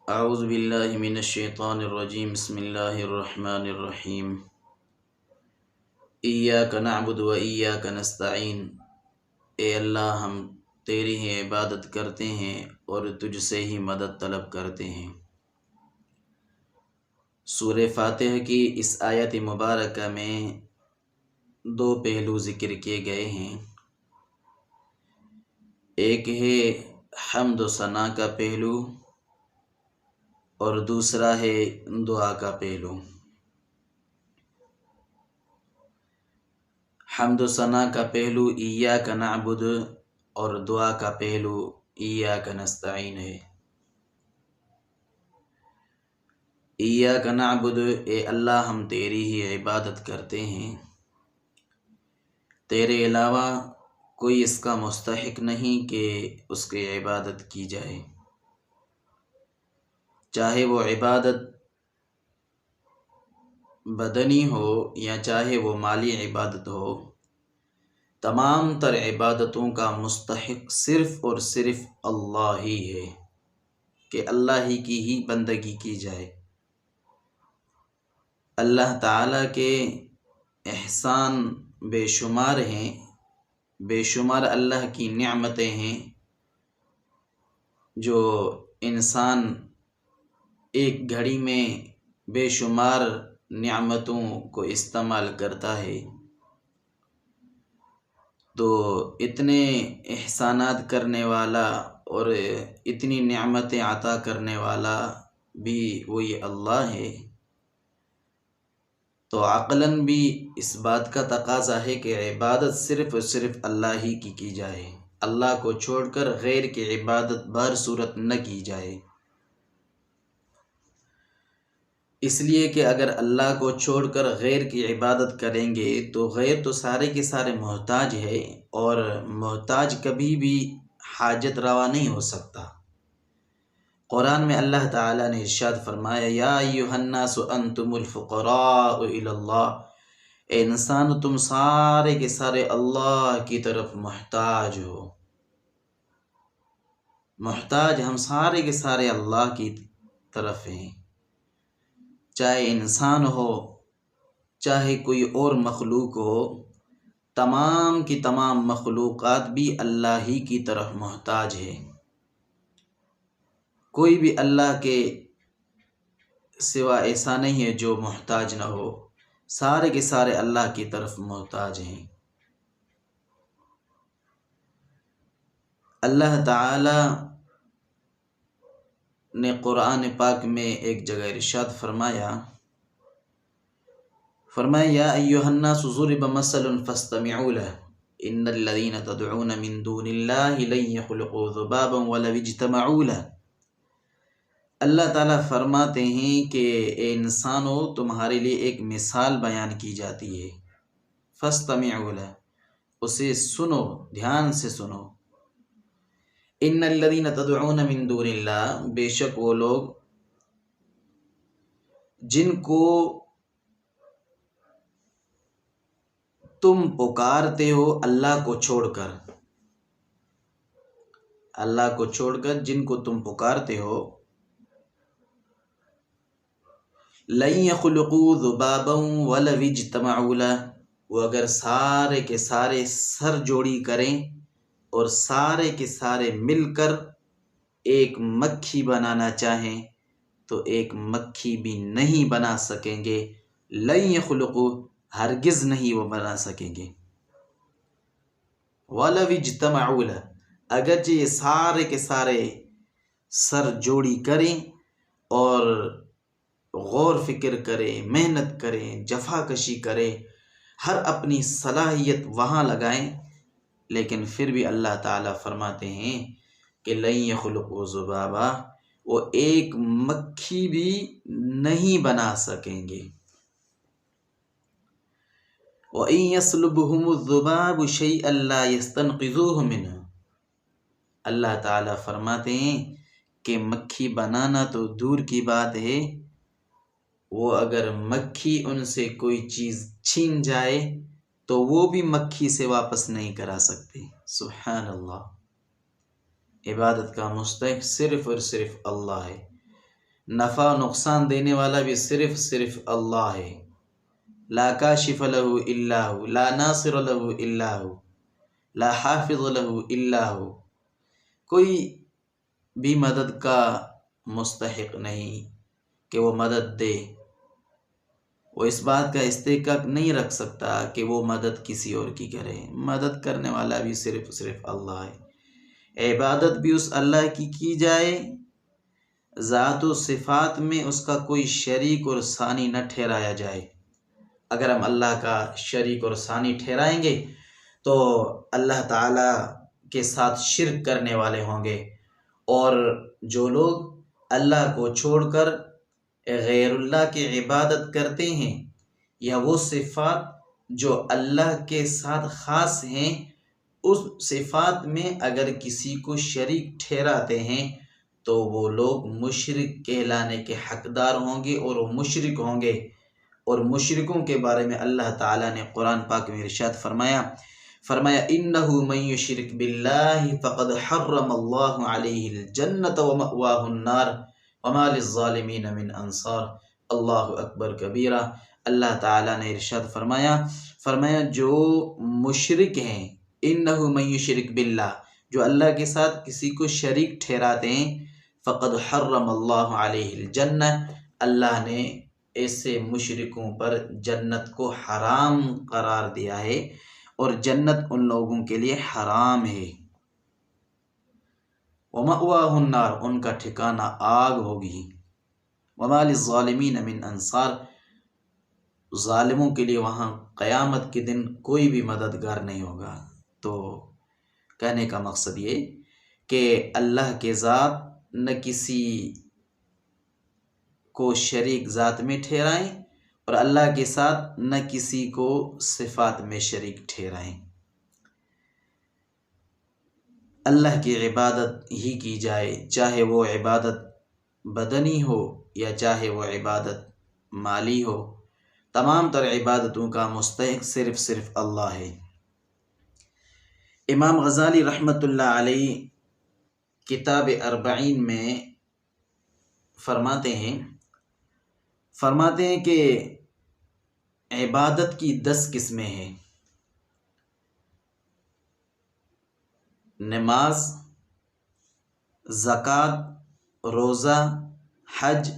اعوذ باللہ من الشیطان الرجیم بسم اللہ الرحمن الرحیم ایاک نعبد و ایاک نستعین۔ اے اللہ، ہم تیری ہی عبادت کرتے ہیں اور تجھ سے ہی مدد طلب کرتے ہیں۔ سورہ فاتحہ کی اس آیت مبارکہ میں دو پہلو ذکر کیے گئے ہیں۔ ایک ہے حمد و ثنا کا پہلو اور دوسرا ہے دعا کا پہلو۔ حمد و ثنا کا پہلو ایاک نعبد اور دعا کا پہلو ایاک نستعین ہے۔ ایاک نعبد، اے اللہ ہم تیری ہی عبادت کرتے ہیں، تیرے علاوہ کوئی اس کا مستحق نہیں کہ اس کی عبادت کی جائے، چاہے وہ عبادت بدنی ہو یا چاہے وہ مالی عبادت ہو۔ تمام تر عبادتوں کا مستحق صرف اور صرف اللہ ہی ہے، کہ اللہ ہی کی ہی بندگی کی جائے۔ اللہ تعالیٰ کے احسان بے شمار ہیں، بے شمار اللہ کی نعمتیں ہیں جو انسان ایک گھڑی میں بے شمار نعمتوں کو استعمال کرتا ہے، تو اتنے احسانات کرنے والا اور اتنی نعمتیں عطا کرنے والا بھی وہی اللہ ہے۔ تو عقلاً بھی اس بات کا تقاضا ہے کہ عبادت صرف اور صرف اللہ ہی کی جائے، اللہ کو چھوڑ کر غیر کی عبادت بہر صورت نہ کی جائے۔ اس لیے کہ اگر اللہ کو چھوڑ کر غیر کی عبادت کریں گے تو غیر تو سارے کے سارے محتاج ہے، اور محتاج کبھی بھی حاجت روا نہیں ہو سکتا۔ قرآن میں اللہ تعالیٰ نے ارشاد فرمایا، یا ایھا الناس انتم الفقراء الی اللہ، اے انسان تم سارے کے سارے اللہ کی طرف محتاج ہو۔ محتاج ہم سارے کے سارے اللہ کی طرف ہیں، چاہے انسان ہو چاہے کوئی اور مخلوق ہو، تمام کی تمام مخلوقات بھی اللہ ہی کی طرف محتاج ہے۔ کوئی بھی اللہ کے سوا ایسا نہیں ہے جو محتاج نہ ہو، سارے کے سارے اللہ کی طرف محتاج ہیں۔ اللہ تعالی نے قرآن پاک میں ایک جگہ ارشاد فرمایا، یا ایھا الناس ضرب مثل فاستمعوا له ان الذين تدعون من دون الله لن يخلقوا ذبابا ولو اجتمعوا له۔ اللہ تعالیٰ فرماتے ہیں کہ اے انسانو، تمہارے لیے ایک مثال بیان کی جاتی ہے، فاستمعوا له، اسے سنو، دھیان سے سنو۔ ان الذين تدعون من دون اللہ، بے شک وہ لوگ جن کو تم پکارتے ہو اللہ کو چھوڑ کر، اللہ کو چھوڑ کر جن کو تم پکارتے ہو، لن يخلقوا ذبابا ولو اجتمعوا له، وہ اگر سارے کے سارے سر جوڑی کریں اور سارے کے سارے مل کر ایک مکھی بنانا چاہیں تو ایک مکھی بھی نہیں بنا سکیں گے۔ لن يخلقوا، ہرگز نہیں وہ بنا سکیں گے۔ وَلَوِ اجْتَمَعُوا لَهُ، اگرچہ یہ سارے کے سارے سر جوڑی کریں اور غور فکر کریں، محنت کریں، جفا کشی کریں، ہر اپنی صلاحیت وہاں لگائیں، لیکن پھر بھی اللہ تعالیٰ فرماتے ہیں کہ لَن يَخْلُقُوا ذُبَابًا، وہ ایک مکھی بھی نہیں بنا سکیں گے۔ وَإِن يَسْلُبْهُمُ الذُّبَابُ شَيْئًا لَا يَسْتَنْقِذُوهُ مِنْهُ، اللہ تعالیٰ فرماتے ہیں کہ مکھی بنانا تو دور کی بات ہے، وہ اگر مکھی ان سے کوئی چیز چھین جائے تو وہ بھی مکھی سے واپس نہیں کرا سکتے۔ سبحان اللہ، عبادت کا مستحق صرف اور صرف اللہ ہے۔ نفع نقصان دینے والا بھی صرف اللہ ہے۔ لا کاشف لہ الا ہو، لا ناصر لہ الا ہو، لا حافظ لہ الا ہو۔ کوئی بھی مدد کا مستحق نہیں کہ وہ مدد دے، وہ اس بات کا استحقاق نہیں رکھ سکتا کہ وہ مدد کسی اور کی کرے۔ مدد کرنے والا بھی صرف اللہ ہے۔ عبادت بھی اس اللہ کی جائے، ذات و صفات میں اس کا کوئی شریک اور ثانی نہ ٹھہرایا جائے۔ اگر ہم اللہ کا شریک اور ثانی ٹھہرائیں گے تو اللہ تعالیٰ کے ساتھ شرک کرنے والے ہوں گے، اور جو لوگ اللہ کو چھوڑ کر غیر اللہ کی عبادت کرتے ہیں، یا وہ صفات جو اللہ کے ساتھ خاص ہیں اس صفات میں اگر کسی کو شریک ٹھہراتے ہیں تو وہ لوگ مشرک کہلانے کے حقدار ہوں گے، اور وہ مشرک ہوں گے۔ اور مشرکوں کے بارے میں اللہ تعالیٰ نے قرآن پاک میں ارشاد فرمایا اِنَّهُ مَن يُشْرِكْ بِاللَّهِ فَقَدْ حَرَّمَ اللَّهُ عَلَيْهِ الْجَنَّةَ وَمَأْوَاهُ النَّارُ وَمَا لِلظَّالِمِينَ مِنْ أَنصَارٍ۔ اللہ اکبر کبیرہ۔ اللہ تعالیٰ نے ارشاد فرمایا جو مشرک ہیں، اِنَّهُ مَن يُشْرِكْ بِاللَّهِ، جو اللہ کے ساتھ کسی کو شریک ٹھہراتے ہیں، فَقَدْ حَرَّمَ اللَّهُ عَلَيْهِ الْجَنَّةَ، اللہ نے ایسے مشرکوں پر جنت کو حرام قرار دیا ہے، اور جنت ان لوگوں کے لیے حرام ہے۔ وَمَأْوَاهُ النَّارُ، ان کا ٹھکانہ آگ ہوگی۔ وَمَا لِلظَّالِمِينَ مِنْ أَنصَارٍ، ظالموں کے لیے وہاں قیامت کے دن کوئی بھی مددگار نہیں ہوگا۔ تو کہنے کا مقصد یہ کہ اللہ کے ذات نہ کسی کو شریک ذات میں ٹھہرائیں، اور اللہ کے ساتھ نہ کسی کو صفات میں شریک ٹھہرائیں۔ اللہ کی عبادت ہی کی جائے، چاہے وہ عبادت بدنی ہو یا چاہے وہ عبادت مالی ہو، تمام تر عبادتوں کا مستحق صرف اللہ ہے۔ امام غزالی رحمۃ اللہ علیہ کتاب اربعین میں فرماتے ہیں کہ عبادت کی 10 قسمیں ہیں: نماز، زکوٰۃ، روزہ، حج،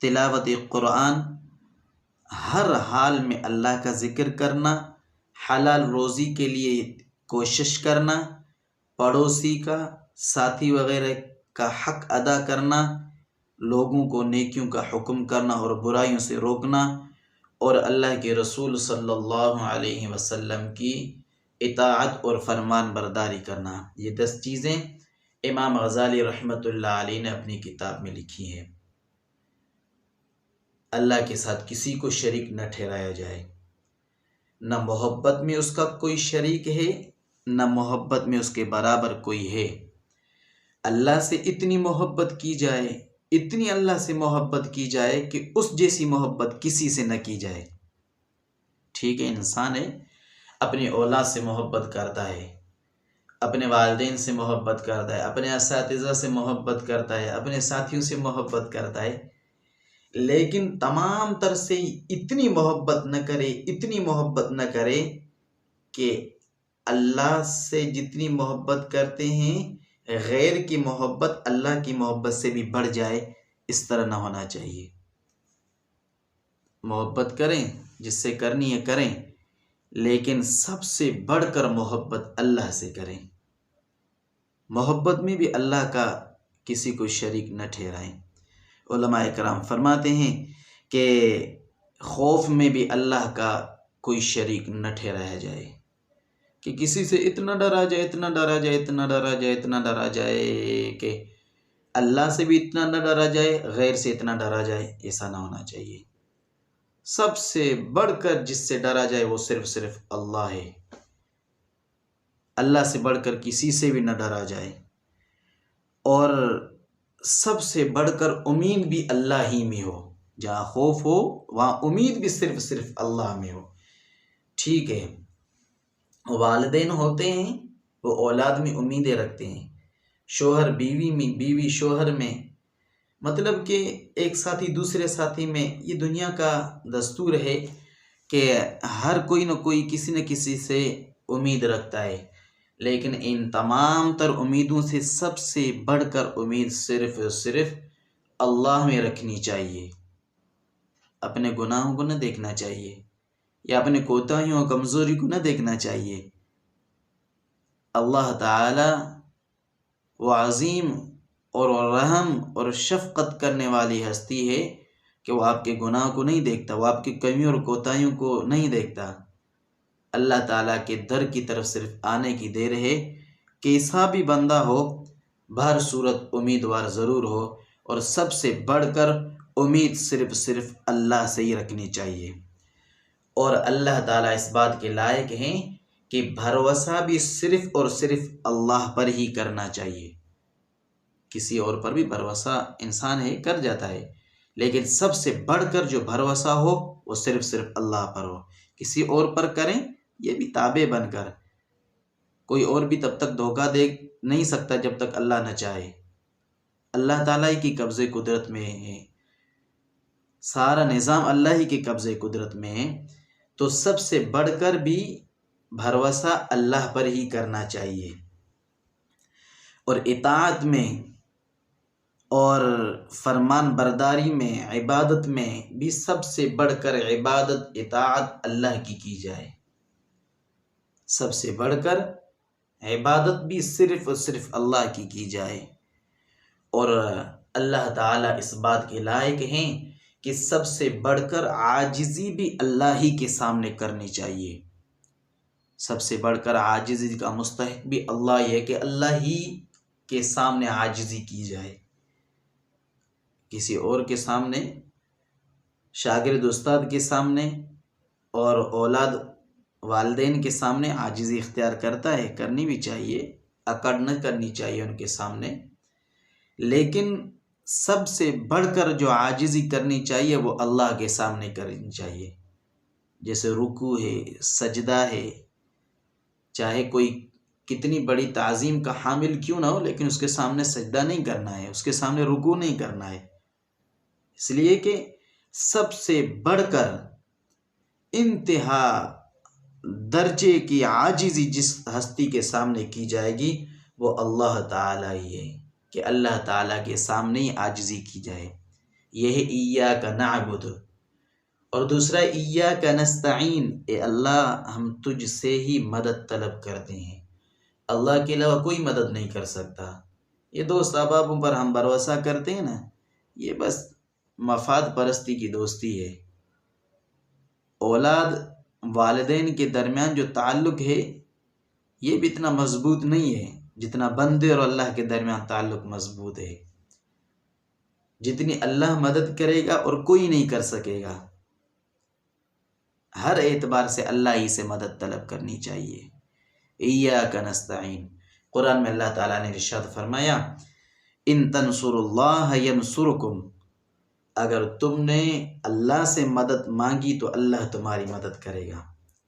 تلاوت قرآن، ہر حال میں اللہ کا ذکر کرنا، حلال روزی کے لیے کوشش کرنا، پڑوسی کا، ساتھی وغیرہ کا حق ادا کرنا، لوگوں کو نیکیوں کا حکم کرنا اور برائیوں سے روکنا، اور اللہ کے رسول صلی اللہ علیہ وسلم کی اطاعت اور فرمان برداری کرنا۔ یہ 10 چیزیں امام غزالی رحمۃ اللہ علیہ نے اپنی کتاب میں لکھی ہیں۔ اللہ کے ساتھ کسی کو شریک نہ ٹھہرایا جائے، نہ محبت میں اس کا کوئی شریک ہے، نہ محبت میں اس کے برابر کوئی ہے۔ اللہ سے اتنی محبت کی جائے، اتنی اللہ سے محبت کی جائے کہ اس جیسی محبت کسی سے نہ کی جائے۔ ٹھیک ہے، انسان ہے، اپنی اولاد سے محبت کرتا ہے، اپنے والدین سے محبت کرتا ہے، اپنے اساتذہ سے محبت کرتا ہے، اپنے ساتھیوں سے محبت کرتا ہے، لیکن تمام تر سے اتنی محبت نہ کرے کہ اللہ سے جتنی محبت کرتے ہیں غیر کی محبت اللہ کی محبت سے بھی بڑھ جائے، اس طرح نہ ہونا چاہیے۔ محبت کریں، جس سے کرنی ہے کریں، لیکن سب سے بڑھ کر محبت اللہ سے کریں۔ محبت میں بھی اللہ کا کسی کو شریک نہ ٹھہرائیں۔ علماء کرام فرماتے ہیں کہ خوف میں بھی اللہ کا کوئی شریک نہ ٹھہرایا جائے، کہ کسی سے اتنا ڈرا جائے کہ اللہ سے بھی اتنا نہ ڈرا جائے، غیر سے اتنا ڈرا جائے، ایسا نہ ہونا چاہیے۔ سب سے بڑھ کر جس سے ڈرا جائے وہ صرف اللہ ہے۔ اللہ سے بڑھ کر کسی سے بھی نہ ڈرا جائے، اور سب سے بڑھ کر امید بھی اللہ ہی میں ہو۔ جہاں خوف ہو وہاں امید بھی صرف اللہ میں ہو۔ ٹھیک ہے، والدین ہوتے ہیں وہ اولاد میں امیدیں رکھتے ہیں، شوہر بیوی میں، بیوی شوہر میں، مطلب کہ ایک ساتھی دوسرے ساتھی میں، یہ دنیا کا دستور ہے کہ ہر کوئی نہ کوئی کسی نہ کسی سے امید رکھتا ہے، لیکن ان تمام تر امیدوں سے سب سے بڑھ کر امید صرف اور صرف اللہ میں رکھنی چاہیے۔ اپنے گناہوں کو نہ دیکھنا چاہیے، یا اپنے کوتاہیوں اور کمزوری کو نہ دیکھنا چاہیے۔ اللہ تعالی وہ عظیم اور رحم اور شفقت کرنے والی ہستی ہے کہ وہ آپ کے گناہ کو نہیں دیکھتا، وہ آپ کی کمیوں اور کوتاہیوں کو نہیں دیکھتا۔ اللہ تعالیٰ کے در کی طرف صرف آنے کی دیر ہے، کیسا بھی بندہ ہو بہر صورت امیدوار ضرور ہو، اور سب سے بڑھ کر امید صرف اللہ سے ہی رکھنی چاہیے۔ اور اللہ تعالیٰ اس بات کے لائق ہیں کہ بھروسہ بھی صرف اور صرف اللہ پر ہی کرنا چاہیے۔ کسی اور پر بھی بھروسہ انسان ہے کر جاتا ہے، لیکن سب سے بڑھ کر جو بھروسہ ہو وہ صرف اللہ پر ہو۔ کسی اور پر کریں یہ بھی تابع بن کر، کوئی اور بھی تب تک دھوکہ دے نہیں سکتا جب تک اللہ نہ چاہے۔ اللہ تعالیٰ ہی کی قبضے قدرت میں ہے، سارا نظام اللہ ہی کے قبضے قدرت میں ہے، تو سب سے بڑھ کر بھی بھروسہ اللہ پر ہی کرنا چاہیے۔ اور اطاعت میں اور فرمان برداری میں، عبادت میں بھی سب سے بڑھ کر عبادت اطاعت اللہ کی جائے۔ سب سے بڑھ کر عبادت بھی صرف اور صرف اللہ کی جائے۔ اور اللہ تعالیٰ اس بات کے لائق ہیں کہ سب سے بڑھ کر عاجزی بھی اللہ ہی کے سامنے کرنی چاہیے۔ سب سے بڑھ کر عاجزی کا مستحق بھی اللہ ہی ہے کہ اللہ ہی کے سامنے عاجزی کی جائے۔ کسی اور کے سامنے، شاگرد استاد کے سامنے اور اولاد والدین کے سامنے عاجزی اختیار کرتا ہے، کرنی بھی چاہیے، اکڑ نہ کرنی چاہیے ان کے سامنے، لیکن سب سے بڑھ کر جو عاجزی کرنی چاہیے وہ اللہ کے سامنے کرنی چاہیے۔ جیسے رکوع ہے، سجدہ ہے، چاہے کوئی کتنی بڑی تعظیم کا حامل کیوں نہ ہو، لیکن اس کے سامنے سجدہ نہیں کرنا ہے، اس کے سامنے رکوع نہیں کرنا ہے، اس لیے کہ سب سے بڑھ کر انتہا درجے کی عاجزی جس ہستی کے سامنے کی جائے گی وہ اللہ تعالیٰ ہی ہے، کہ اللہ تعالیٰ کے سامنے ہی عاجزی کی جائے۔ یہ ہے ایاک نعبد، اور دوسرا ایاک نستعین، اے اللہ ہم تجھ سے ہی مدد طلب کرتے ہیں، اللہ کے علاوہ کوئی مدد نہیں کر سکتا۔ یہ دوست احبابوں پر ہم بھروسہ کرتے ہیں نا، یہ بس مفاد پرستی کی دوستی ہے۔ اولاد والدین کے درمیان جو تعلق ہے یہ بھی اتنا مضبوط نہیں ہے جتنا بندے اور اللہ کے درمیان تعلق مضبوط ہے۔ جتنی اللہ مدد کرے گا اور کوئی نہیں کر سکے گا، ہر اعتبار سے اللہ ہی سے مدد طلب کرنی چاہیے۔ ایاک نستعین، قرآن میں اللہ تعالیٰ نے ارشاد فرمایا ان تنصروا اللہ ینصرکم، اگر تم نے اللہ سے مدد مانگی تو اللہ تمہاری مدد کرے گا۔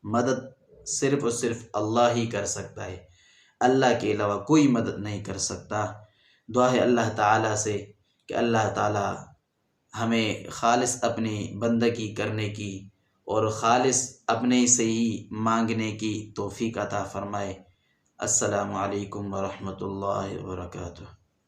مدد صرف اور صرف اللہ ہی کر سکتا ہے، اللہ کے علاوہ کوئی مدد نہیں کر سکتا۔ دعا ہے اللہ تعالیٰ سے کہ اللہ تعالیٰ ہمیں خالص اپنی بندگی کرنے کی اور خالص اپنے سے ہی مانگنے کی توفیق عطا فرمائے۔ السلام علیکم ورحمۃ اللہ وبرکاتہ۔